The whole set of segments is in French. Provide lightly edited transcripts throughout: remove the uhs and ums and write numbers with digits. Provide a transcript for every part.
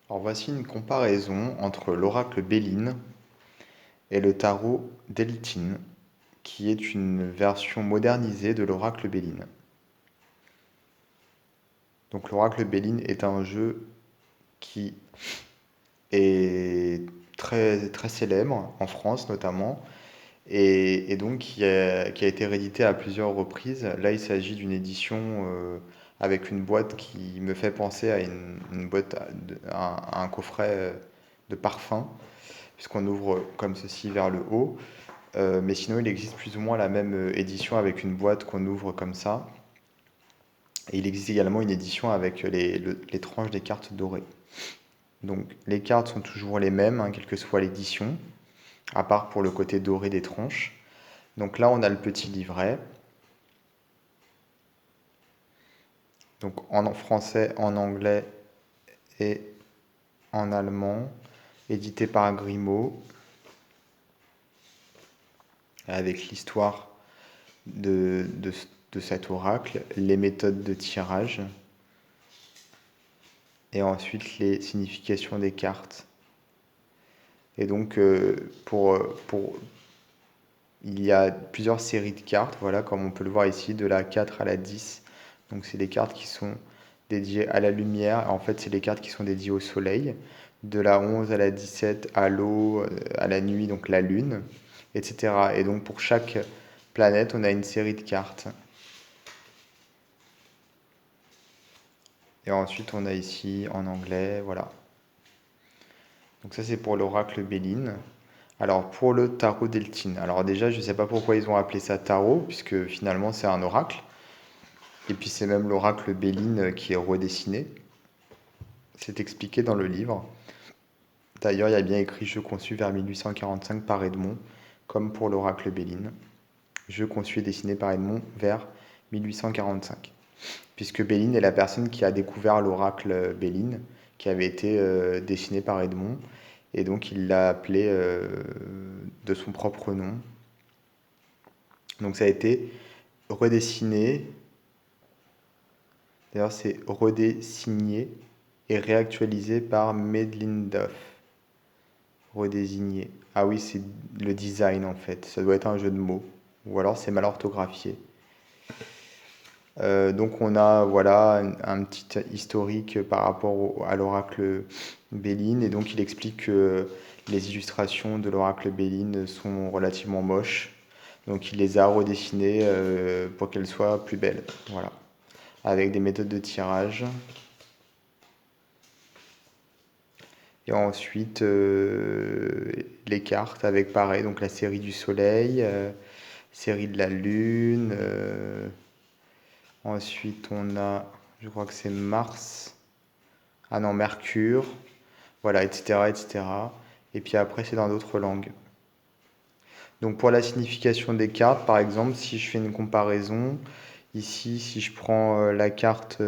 Alors voici une comparaison entre l'oracle Béline et le tarot d'Eltine, qui est une version modernisée de l'oracle Béline. Donc l'oracle Béline est un jeu qui est très, très célèbre en France notamment, et donc qui a été réédité à plusieurs reprises. Là, il s'agit d'une édition avec une boîte qui me fait penser à une boîte, à un coffret de parfum, puisqu'on ouvre comme ceci vers le haut. Mais sinon, il existe plus ou moins la même édition avec une boîte qu'on ouvre comme ça. Et il existe également une édition avec les tranches des cartes dorées. Donc les cartes sont toujours les mêmes, hein, quelle que soit l'édition, à part pour le côté doré des tranches. Donc là, on a le petit livret. Donc en français, en anglais et en allemand, édité par Grimaud, avec l'histoire de, de, de cet oracle, les méthodes de tirage, et ensuite les significations des cartes. Et donc, il y a plusieurs séries de cartes, voilà, comme on peut le voir ici, de la 4 à la 10. Donc, c'est des cartes qui sont dédiées à la lumière. En fait, c'est les cartes qui sont dédiées au soleil. De la 11 à la 17, à l'eau, à la nuit, donc la lune, etc. Et donc, pour chaque planète, on a une série de cartes. Et ensuite, on a ici en anglais, voilà. Donc ça, c'est pour l'oracle Béline. Alors pour le tarot d'Eltine, alors déjà je ne sais pas pourquoi ils ont appelé ça tarot, puisque finalement c'est un oracle, et puis c'est même l'oracle Béline qui est redessiné, c'est expliqué dans le livre. D'ailleurs il y a bien écrit jeu conçu vers 1845 par Edmond, comme pour l'oracle Béline. Jeu conçu et dessiné par Edmond vers 1845. Puisque Béline est la personne qui a découvert l'oracle Béline, qui avait été dessiné par Edmond, et donc il l'a appelé de son propre nom. Donc ça a été redessiné, d'ailleurs c'est redessiné et réactualisé par Medlin Duff. Redésigné. Ah oui, c'est le design en fait, ça doit être un jeu de mots, ou alors c'est mal orthographié. Donc on a voilà un petit historique par rapport à l'oracle Béline, et donc il explique que les illustrations de l'oracle Béline sont relativement moches, donc il les a redessinées pour qu'elles soient plus belles, voilà, avec des méthodes de tirage. Et ensuite les cartes avec pareil, donc la série du soleil, série de la lune, ensuite on a, je crois que c'est Mars, ah non, Mercure, voilà, etc., etc. Et cetera. Et puis après, c'est dans d'autres langues. Donc pour la signification des cartes, par exemple, si je fais une comparaison, ici, si je prends la carte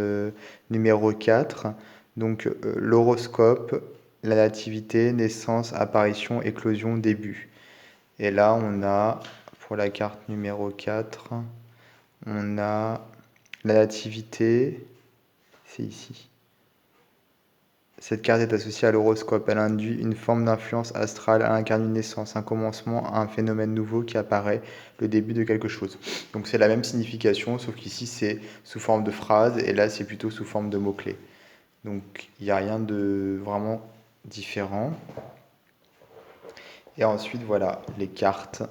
numéro 4, donc l'horoscope, la nativité, naissance, apparition, éclosion, début. Et là, on a, pour la carte numéro 4, on a la nativité, c'est ici. Cette carte est associée à l'horoscope. Elle induit une forme d'influence astrale, elle incarne une naissance, un commencement, un phénomène nouveau qui apparaît, le début de quelque chose. Donc c'est la même signification, sauf qu'ici c'est sous forme de phrase et là c'est plutôt sous forme de mots-clés. Donc il n'y a rien de vraiment différent. Et ensuite voilà, les cartes.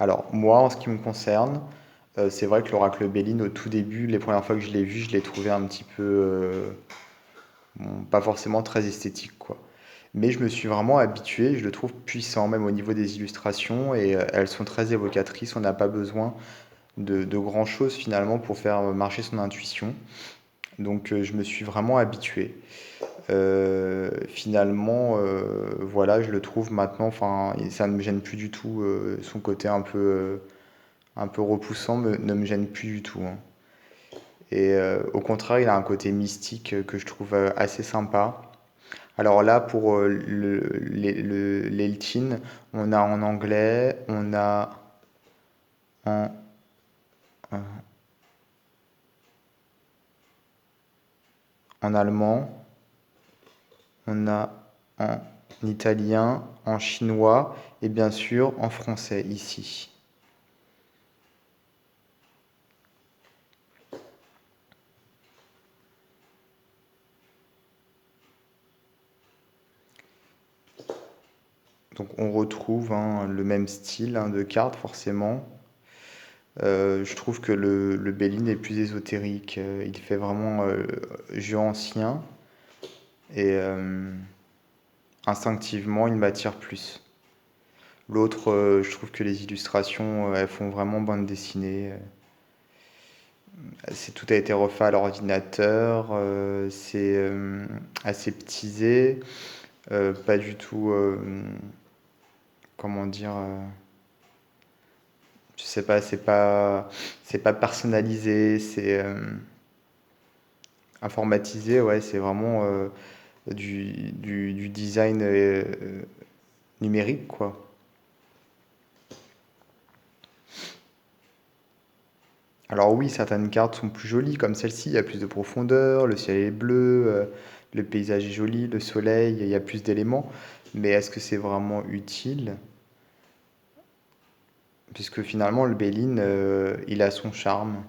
Alors moi en ce qui me concerne, c'est vrai que l'oracle Béline au tout début, les premières fois que je l'ai vu, je l'ai trouvé un petit peu... bon, pas forcément très esthétique quoi. Mais je me suis vraiment habitué, je le trouve puissant, même au niveau des illustrations, et elles sont très évocatrices. On n'a pas besoin de grand-chose finalement pour faire marcher son intuition. Donc je me suis vraiment habitué. Finalement, voilà, je le trouve maintenant, enfin, ça ne me gêne plus du tout. Son côté un peu repoussant ne me gêne plus du tout, hein. Et au contraire, il a un côté mystique que je trouve assez sympa. Alors là, pour l'Eltin, on a en anglais, on a en, en allemand, on a en italien, en chinois et bien sûr en français ici. Donc on retrouve le même style de carte forcément. Je trouve que le Béline est plus ésotérique. Il fait vraiment jeu ancien et instinctivement il m'attire plus. L'autre, je trouve que les illustrations, elles font vraiment bande dessinée. Tout a été refait à l'ordinateur, c'est aseptisé, pas du tout, comment dire, je sais pas, c'est pas personnalisé, c'est informatisé, ouais, c'est vraiment du design numérique, quoi. Alors oui, certaines cartes sont plus jolies, comme celle-ci, il y a plus de profondeur, le ciel est bleu, le paysage est joli, le soleil, il y a plus d'éléments. Mais est-ce que c'est vraiment utile? Puisque finalement, le Béline, il a son charme.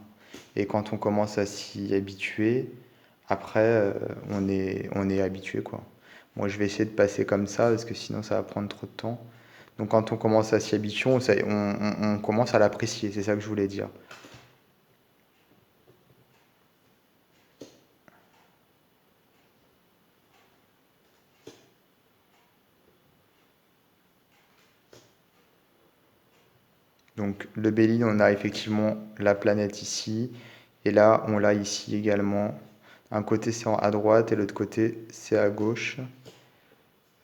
Et quand on commence à s'y habituer, après, on est habitué, quoi. Moi, je vais essayer de passer comme ça, parce que sinon, ça va prendre trop de temps. Donc quand on commence à s'y habituer, on commence à l'apprécier, c'est ça que je voulais dire. Donc le Béline, on a effectivement la planète ici, et là on l'a ici également. Un côté c'est à droite et l'autre côté c'est à gauche.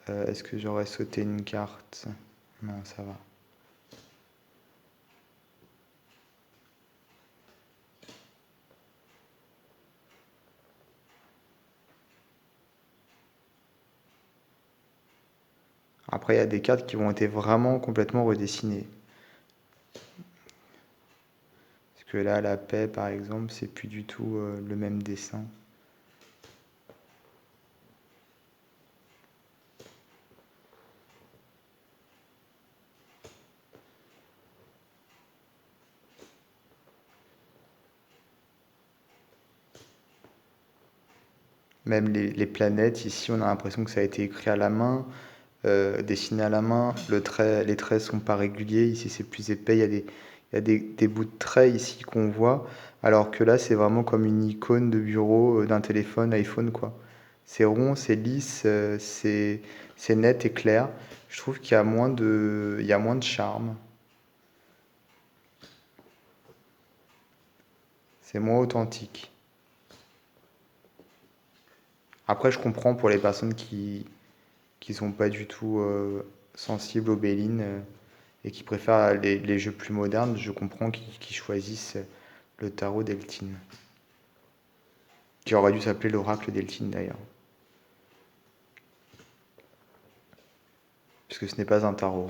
Est-ce que j'aurais sauté une carte? Non, ça va. Après il y a des cartes qui vont être vraiment complètement redessinées. Parce que là la paix par exemple, c'est plus du tout le même dessin. Même les planètes, ici on a l'impression que ça a été écrit à la main. Dessiné à la main. Les traits sont pas réguliers. Ici, c'est plus épais. Il y a des bouts de traits ici qu'on voit. Alors que là, c'est vraiment comme une icône de bureau d'un téléphone iPhone, quoi. C'est rond, c'est lisse, c'est net et clair. Je trouve qu'il y a il y a moins de charme. C'est moins authentique. Après, je comprends pour les personnes qui sont pas du tout sensibles aux bélines et qui préfèrent les jeux plus modernes, je comprends qu'ils choisissent le tarot d'Eltine. Qui aurait dû s'appeler l'oracle d'Eltine d'ailleurs. Puisque ce n'est pas un tarot.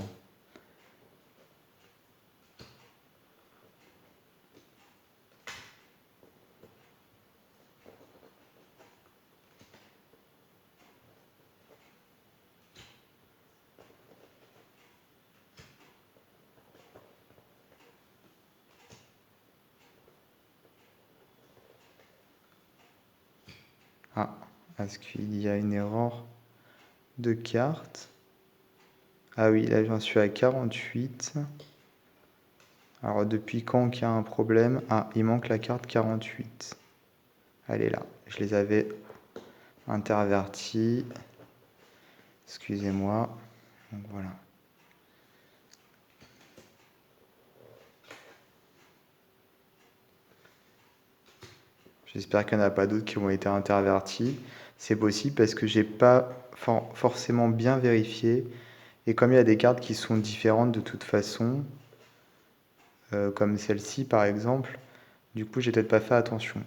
Ah, est-ce qu'il y a une erreur de carte? Ah oui, là j'en suis à 48. Alors depuis quand qu'il y a un problème? Ah, il manque la carte 48. Elle est là. Je les avais intervertis. Excusez-moi. Donc voilà. J'espère qu'il n'y en a pas d'autres qui ont été intervertis. C'est possible parce que j'ai pas forcément bien vérifié. Et comme il y a des cartes qui sont différentes de toute façon, comme celle-ci par exemple, du coup j'ai peut-être pas fait attention.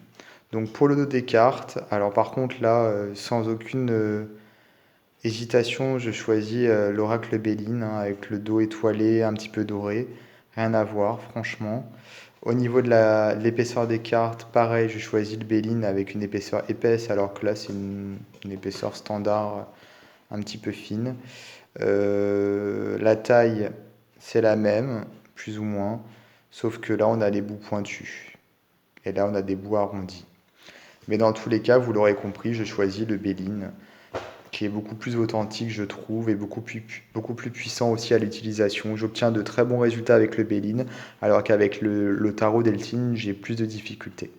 Donc pour le dos des cartes, alors par contre là, sans aucune hésitation, je choisis l'oracle Béline avec le dos étoilé, un petit peu doré. Rien à voir, franchement. Au niveau de l'épaisseur des cartes, pareil, je choisis le Béline avec une épaisseur épaisse, alors que là, c'est une épaisseur standard, un petit peu fine. La taille, c'est la même, plus ou moins, sauf que là, on a les bouts pointus. Et là, on a des bouts arrondis. Mais dans tous les cas, vous l'aurez compris, je choisis le Béline, qui est beaucoup plus authentique, je trouve, et beaucoup plus puissant aussi à l'utilisation. J'obtiens de très bons résultats avec le Béline, alors qu'avec le tarot Deltine, j'ai plus de difficultés.